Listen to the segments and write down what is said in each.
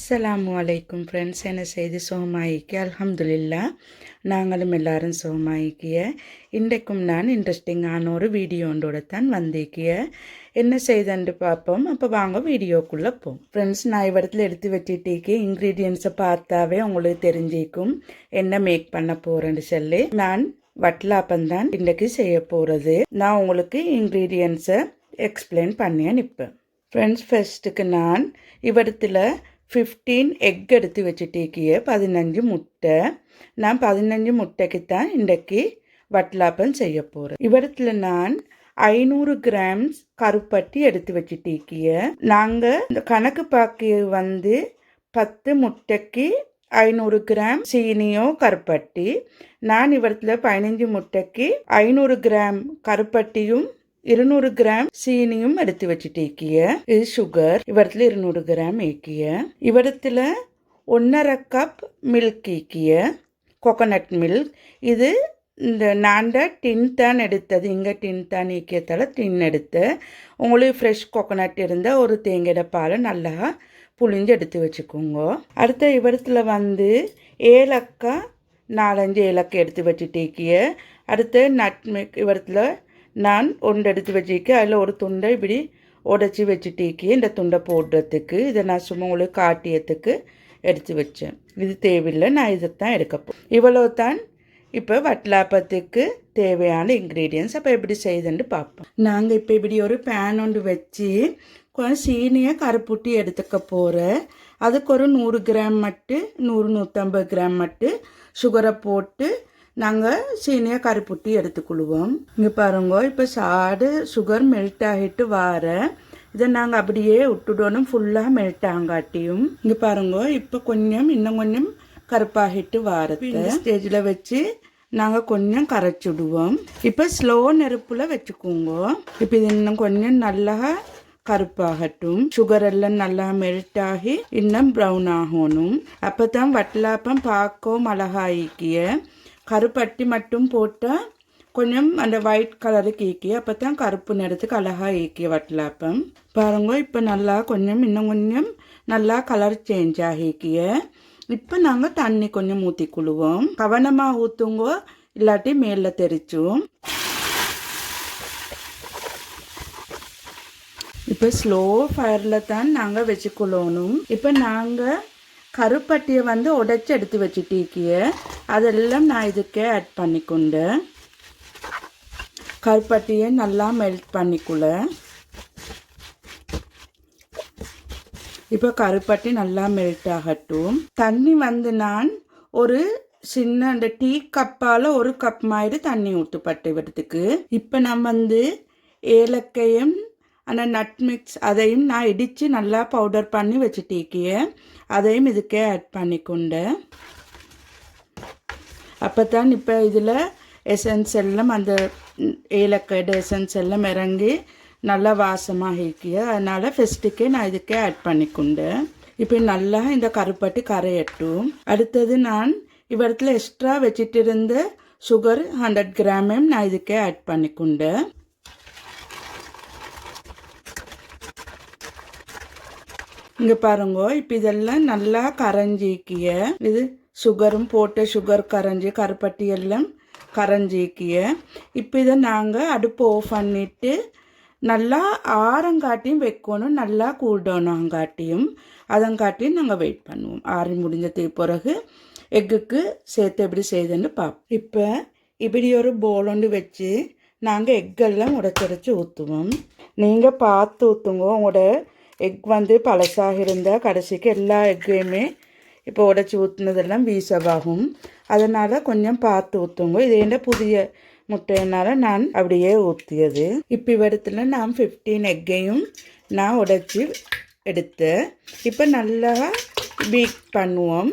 அஸ்ஸலாமு அலைக்கும் ஃப்ரெண்ட்ஸ். என்ன செய்தி சுகமாயிக்க அல்ஹம்துலில்லா. நாங்களும் எல்லாரும் சுகமாயிக்கிய. இன்றைக்கும் நான் இன்ட்ரெஸ்டிங்கான ஒரு வீடியோண்டோட தான் வந்திருக்கிய. என்ன செய்தன்னு பார்ப்போம். அப்போ வாங்க வீடியோக்குள்ளே போம். ஃப்ரெண்ட்ஸ், நான் இவ்விடத்தில் எடுத்து வச்சுட்டேக்கி இன்க்ரீடியன்ஸை பார்த்தாவே உங்களுக்கு தெரிஞ்சிக்கும் என்ன மேக் பண்ண போகிறேன்னு சொல்லி. நான் வட்டலாப்பந்தான் இன்றைக்கு செய்ய போகிறது. நான் உங்களுக்கு இன்க்ரீடியன்ஸை எக்ஸ்பிளைன் பண்ணிய நிற்பேன். ஃப்ரெண்ட்ஸ், ஃபர்ஸ்ட்டுக்கு நான் இவ்விடத்தில் 15 எக் எடுத்து வச்சுட்டேக்கிய 15 முட்டை. நான் 15 முட்டைக்குத்தான் இன்றைக்கு வட்டலாப்பம் செய்ய போகிறேன். இவ்விடத்தில் நான் 500 கிராம்ஸ் கருப்பட்டி எடுத்து வச்சுட்டேக்கிய. நாங்கள் இந்த கணக்கு பாக்கி 10 முட்டைக்கு 500 கிராம் சீனியோ கருப்பட்டி. நான் இவ்விடத்தில் 15 முட்டைக்கு 500 கிராம் கருப்பட்டியும் 200 கிராம் சீனியும் எடுத்து வச்சுட்டேக்கிய. இது சுகர். இவ்விடத்துல 200 கிராம் ஏக்கிய. இவ்விடத்துல 1.5 கப் மில்க் ஏக்கிய, கோகோனட் மில்க். இது இந்த நான்ட டின் தான் எடுத்தது. இங்கே டின் தான் ஏக்கியத்தால் டின் எடுத்து. உங்களுக்கு ஃப்ரெஷ் கோகோனட் இருந்தால் ஒரு தேங்காய் பாலை நல்லா புளிஞ்சு எடுத்து வச்சுக்கோங்க. அடுத்த இவ்விடத்துல ஏலக்காய் 4-5 ஏலக்காய் எடுத்து வச்சுட்டேக்கிய. அடுத்து நட்மெக் இவ்விடத்துல நான் ஒன்று எடுத்து வச்சுக்க. அதில் ஒரு துண்டை இப்படி உடச்சி வச்சுட்டேக்கி இந்த துண்டை போடுறதுக்கு. இதை நான் சும்மா உங்களுக்கு காட்டியத்துக்கு எடுத்து வச்சேன். இது தேவையில்லை, நான் இதைத்தான் எடுக்கப்போம். இவ்வளோ தான் இப்போ வட்டலாப்பத்துக்கு தேவையான இன்க்ரீடியன்ஸ். அப்போ எப்படி செய்யுதுன்னு பார்ப்போம். நாங்கள் இப்போ இப்படி ஒரு பேன் ஒன்று வச்சு கொஞ்சம் சீனியை கருப்புட்டி எடுத்துக்க போகிறேன். அதுக்கு ஒரு 100 கிராம் மட்டும் 100-150 கிராம் மட்டும் சுகரை போட்டு நாங்கள் சீனியை கருப்புட்டி எடுத்துக்கொள்வோம். இங்கே பாருங்க, இப்போ சுகர் மெல்ட் ஆகிட்டு இதை நாங்கள் அப்படியே விட்டுடணும் ஃபுல்லாக மெல்ட் ஆகாட்டியும். இங்கே பாருங்க, இப்போ இன்னும் கொஞ்சம் கருப்பாகிட்டு இந்த ஸ்டேஜில் வச்சு நாங்கள் கொஞ்சம் கரைச்சிடுவோம். இப்போ ஸ்லோ நெருப்பில் வச்சுக்கோங்க. இப்போ இது இன்னும் கொஞ்சம் நல்லா கருப்பாகட்டும். சுகர் எல்லாம் நல்லா மெல்ட் ஆகி இன்னும் ப்ரௌன் ஆகணும். அப்போ தான் வட்டலாப்பம் பார்க்கவும் அழகாயிக்கிய. கருப்பட்டி மட்டும் போட்டால் கொஞ்சம் அந்த ஒயிட் கலருக்கு ஈக்கிய. அப்போ தான் கருப்பு நிறத்துக்கு அழகாக ஈக்கிய வட்டலாப்பம். பாருங்க, இப்போ நல்லா இன்னும் கொஞ்சம் நல்லா கலர் சேஞ்ச் ஆகிக்கிய. இப்போ நாங்கள் தண்ணி கொஞ்சம் ஊற்றிக்கொள்வோம். கவனமாக ஊற்றுங்கோ, இல்லாட்டி மேலே தெரிச்சோம். இப்போ ஸ்லோ ஃபயரில் தான் நாங்கள் வச்சுக்கொள்ளணும். இப்போ நாங்கள் கருப்பட்டியை உடைச்சி எடுத்து வச்சுட்டீக்கிய. அதெல்லாம் நான் இதுக்கே ஆட் பண்ணிக்கொண்டேன். கருப்பட்டியை நல்லா மெல்ட் பண்ணிக்கொள்ள. இப்போ கருப்பட்டி நல்லா மெல்ட் ஆகட்டும். தண்ணி நான் ஒரு சின்ன அந்த டீ கப்பால் 1 கப் மாதிரி தண்ணி ஊற்றுப்பட்டு விடுறதுக்கு. இப்போ நான் ஏலக்கையும் அந்த நட் மிக்ஸ் அதையும் நான் இடித்து நல்லா பவுடர் பண்ணி வச்சுட்டேக்கிய. அதையும் இதுக்கே ஆட் பண்ணிக்கொண்டேன். அப்போ தான் இப்போ இதில் எசன்ஸ் எல்லாம் அந்த ஏலக்காயோட எசன்ஸ் எல்லாம் இறங்கி நல்லா வாசமாக இருக்கிய. அதனால் ஃபஸ்ட்டுக்கே நான் இதுக்கே ஆட் பண்ணிக்கொண்டேன். இப்போ நல்லா இந்த கருப்பட்டி கரையட்டும். அடுத்தது நான் இவ்விடத்தில் எக்ஸ்ட்ரா வச்சுட்டு இருந்த சுகர் 100 கிராமையும் நான் இதுக்கே ஆட் பண்ணிக்கொண்டேன். இங்கே பாருங்க, இப்போ இதெல்லாம் நல்லா கரைஞ்சிக்கிய. இது சுகரும் போட்டு சுகர் கரைஞ்சி கருப்பட்டி எல்லாம் கரைஞ்சிக்கிய. இப்போ இதை நாங்கள் அடுப்பு ஆஃப் பண்ணிவிட்டு நல்லா ஆரங்காட்டியும் வைக்கணும், நல்லா கூல்டவுனாங்காட்டியும் அதங்காட்டியும் நாங்கள் வெயிட் பண்ணுவோம். ஆறி முடிஞ்சதுக்கு பிறகு எக்குக்கு சேர்த்து எப்படி செய்யுதுன்னு பார்ப்போம். இப்போ இப்படி ஒரு போல் ஒன்று வச்சு நாங்கள் எக்கெல்லாம் உடச்சி ஊற்றுவோம். நீங்கள் பார்த்து ஊற்றுங்க. உங்களோட எக் பழசாக இருந்தால் கடைசிக்கு எல்லா எக்கையுமே இப்போ உடச்சி ஊற்றுனதெல்லாம் வீசவாகும். அதனால் கொஞ்சம் பார்த்து ஊற்றுங்க. இது என்ன புதிய முட்டையினால் நான் அப்படியே ஊற்றியது. இப்போ இவ்விடத்துல நான் 15 எக்கையும் நான் உடைச்சி எடுத்தேன். இப்போ நல்லா பீட் பண்ணுவோம்.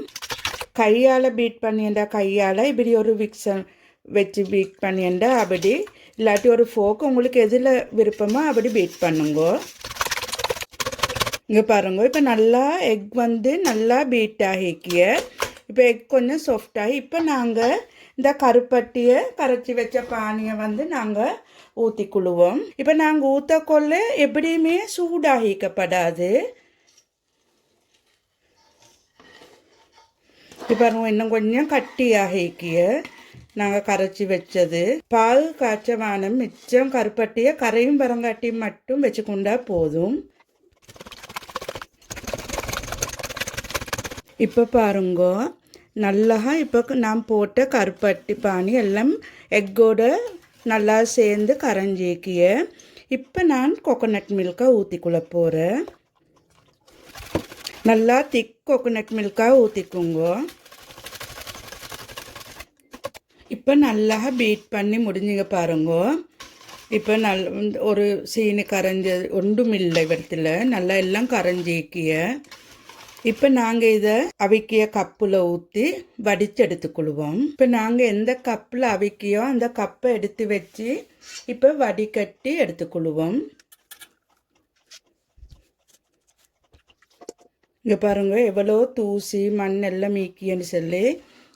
கையால் பீட் பண்ணியண்டா கையால் இப்படி ஒரு விக்ஸை வச்சு பீட் பண்ணியண்டா அப்படி, இல்லாட்டி ஒரு ஃபோக் உங்களுக்கு எதில் விருப்பமோ அப்படி பீட் பண்ணுங்க. இங்கே பாருங்க, இப்போ நல்லா எக் நல்லா பீட் ஆகிக்கிய. இப்போ எக் கொஞ்சம் சாஃப்டாகி இப்போ நாங்கள் இந்த கருப்பட்டியை கரைச்சி வச்ச பானியை நாங்கள் ஊற்றிக்கொள்ளுவோம். இப்போ நாங்கள் ஊற்றக்கொள்ள எப்படியுமே சூடாகிக்கப்படாது. இப்போ பாருங்க இன்னும் கொஞ்சம் கட்டியாகிக்கிய நாங்கள் கரைச்சி வச்சது பால் காய்ச்சவானம் மிச்சம் கருப்பட்டியை கரையும் பரங்காட்டியும் மட்டும் வச்சுக்கொண்டா போதும். இப்போ பாருங்க நல்லா இப்போ நான் போட்ட கருப்பட்டி பானி எல்லாம் எக்கோட நல்லா சேர்ந்து கரைஞ்சிக்கிய. இப்போ நான் கோகோனட் மில்கை ஊற்றிக்குள்ள போகிறேன். நல்லா திக் கோகோனட் மில்காக ஊற்றிக்குங்க. இப்போ நல்லா பீட் பண்ணி முடிஞ்சுங்க பாருங்க. இப்போ ஒரு சீனி கரைஞ்ச ஒன்றும் இல்லை இடத்துல நல்லா எல்லாம் கரைஞ்சிக்கிய. இப்போ நாங்கள் இதை அவிக்கிய கப்பில் ஊற்றி வடித்து எடுத்துக்கொள்வோம். இப்போ நாங்கள் எந்த கப்பில் அவிக்கியோ அந்த கப்பை எடுத்து வச்சு இப்போ வடிகட்டி எடுத்துக்கொள்வோம். இங்கே பாருங்கள் எவ்வளோ தூசி மண் எல்லாம் மீக்கின்னு சொல்லி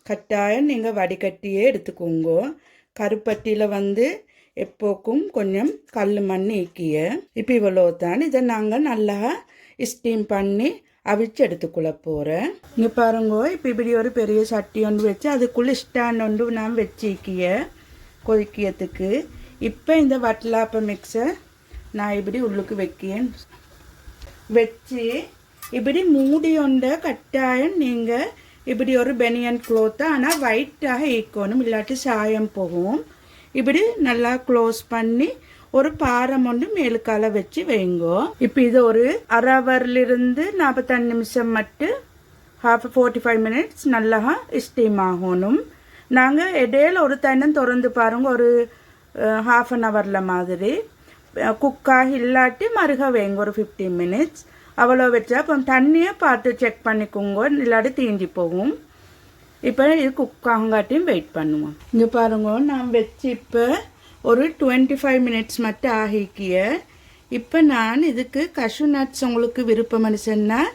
கட்டாயம் நீங்கள் வடிகட்டியே எடுத்துக்கோங்க. கருப்பட்டியில் எப்போக்கும் கொஞ்சம் கல் மண் நீக்கிய. இப்போ இவ்வளோ தான். இதை நாங்கள் நல்லா ஸ்டீம் பண்ணி அவிச்சு எடுத்துக்குள்ள போகிறேன். இங்கே பாருங்க இப்போ இப்படி ஒரு பெரிய சட்டி ஒன்று வச்சு அதுக்குள்ளே ஸ்டாண்ட் ஒன்று நான் வச்சிக்கிய கொதிக்கியத்துக்கு. இப்போ இந்த வட்டலாப்ப மிக்ஸை நான் இப்படி உள்ளுக்கு வைக்கேன் வச்சு இப்படி மூடி ஒன்ற கட்டாயம் நீங்கள் இப்படி ஒரு பெனியன் க்ளோத்தை ஆனால் ஒயிட்டாக ஈக்கணும் இல்லாட்டி சாயம் போகும். இப்படி நல்லா க்ளோஸ் பண்ணி ஒரு பாரம் ஒன்று மேலுக்கால வச்சு வைங்கோ. இப்போ இது ஒரு அரை ஹவர்லேருந்து 45 நிமிஷம் மட்டும் 45 மினிட்ஸ் நல்லா ஸ்டீம் ஆகணும். நாங்கள் இடையில ஒரு தண்ணம் திறந்து பாருங்கள் ஒரு ½ அன் ஹவரில் மாதிரி குக்காக இல்லாட்டி மறுக வைங்க ஒரு 15 மினிட்ஸ் அவ்வளோ வச்சா அப்புறம் தண்ணியை பார்த்து செக் பண்ணிக்கோங்க இல்லாட்டி தீஞ்சி போகும். இப்போ இது குக்காங்காட்டியும் வெயிட் பண்ணுவோம். இங்கே பாருங்க நான் வச்சு இப்போ ஒரு 25 மினிட்ஸ் மட்டும் ஆகிக்கிய. இப்போ நான் இதுக்கு கஷு நட்ஸ் உங்களுக்கு விருப்பம்னு சொன்னால்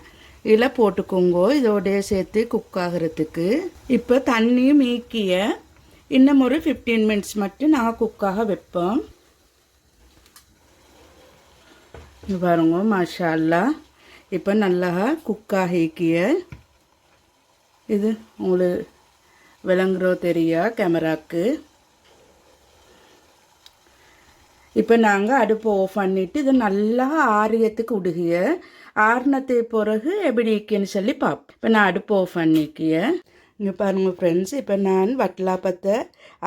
இதில் போட்டுக்கோங்க இதோடைய சேர்த்து குக் ஆகிறதுக்கு. இப்போ தண்ணியும் மீக்கிய இன்னும் ஒரு 15 மினிட்ஸ் மட்டும் நாங்கள் குக்காக வைப்போம். இங்கே பாருங்க மாஷா அல்லாஹ் இப்போ நல்லா குக்காகிக்கிய. இது உங்களுக்கு விளங்குறோ தெரியா கேமராக்கு. இப்போ நாங்கள் அடுப்பு ஆஃப் பண்ணிவிட்டு இதை நல்லா ஆரியத்துக்கு விடுகிய. ஆறுனத்தை பிறகு எப்படி இருக்குன்னு சொல்லி பார்ப்போம். இப்போ நான் அடுப்பு ஆஃப் பண்ணிக்கிய. இங்கே பாருங்கள் ஃப்ரெண்ட்ஸ் இப்போ நான் வட்டலாப்பத்தை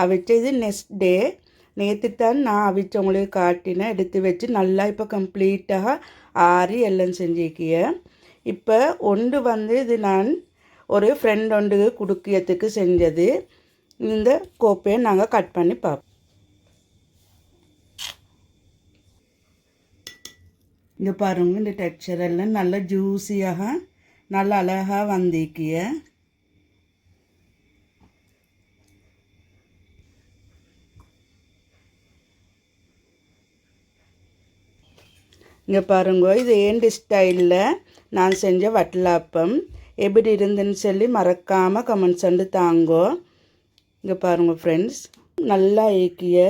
அவிச்சது நெக்ஸ்ட் டே நேற்று தான் நான் அவிச்சவங்களுக்கு காட்டினேன் எடுத்து வச்சு நல்லா இப்போ கம்ப்ளீட்டாக ஆறி எல்லாம் செஞ்சுக்கிய. இப்போ ஒன்று இது நான் ஒரு ஃப்ரெண்ட் ஒன்று குடுக்கியத்துக்கு செஞ்சது. இந்த கோப்பையை நாங்கள் கட் பண்ணி பார்ப்போம். இங்கே பாருங்கள் இந்த டெக்ஸ்சர் எல்லாம் நல்லா ஜூஸியாக நல்லா அழகாக வந்திக்கிய. இங்கே பாருங்க இது ஏண்டி ஸ்டைலில் நான் செஞ்ச வட்டலாப்பம் எப்படி இருந்துன்னு சொல்லி மறக்காமல் கமெண்ட்ஸ் வந்து தாங்கோ. இங்கே பாருங்க ஃப்ரெண்ட்ஸ் நல்லா ஏக்கிய.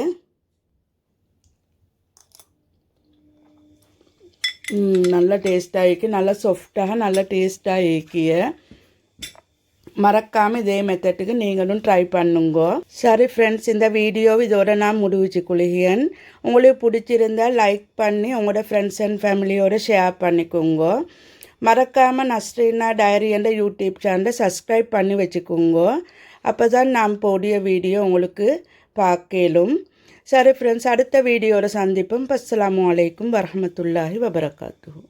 நல்லா டேஸ்ட்டாக ஏக்கி நல்லா சாஃப்டாக நல்லா டேஸ்ட்டாக ஏக்கிய. மறக்காமல் இதே மெத்தட்டுக்கு நீங்களும் ட்ரை பண்ணுங்க. சரி ஃப்ரெண்ட்ஸ் இந்த வீடியோ இதோட நான் முடிவுச்சு கொள்கிறேன். உங்களுக்கு பிடிச்சிருந்தால் லைக் பண்ணி உங்களோட ஃப்ரெண்ட்ஸ் அண்ட் ஃபேமிலியோடு ஷேர் பண்ணிக்கோங்க. மறக்காமல் நஸ்ரீனா டைரி என்ற யூடியூப் சேனலை சப்ஸ்கிரைப் பண்ணி வச்சுக்கோங்க. அப்போ தான் நான் போடிய வீடியோ உங்களுக்கு பார்க்கலும். சரி ஃப்ரெண்ட்ஸ் அடுத்த வீடியோவில் சந்திப்போம். அஸ்ஸலாமு அலைக்கும் வரஹ்மத்துல்லாஹி வபரகாத்துஹு.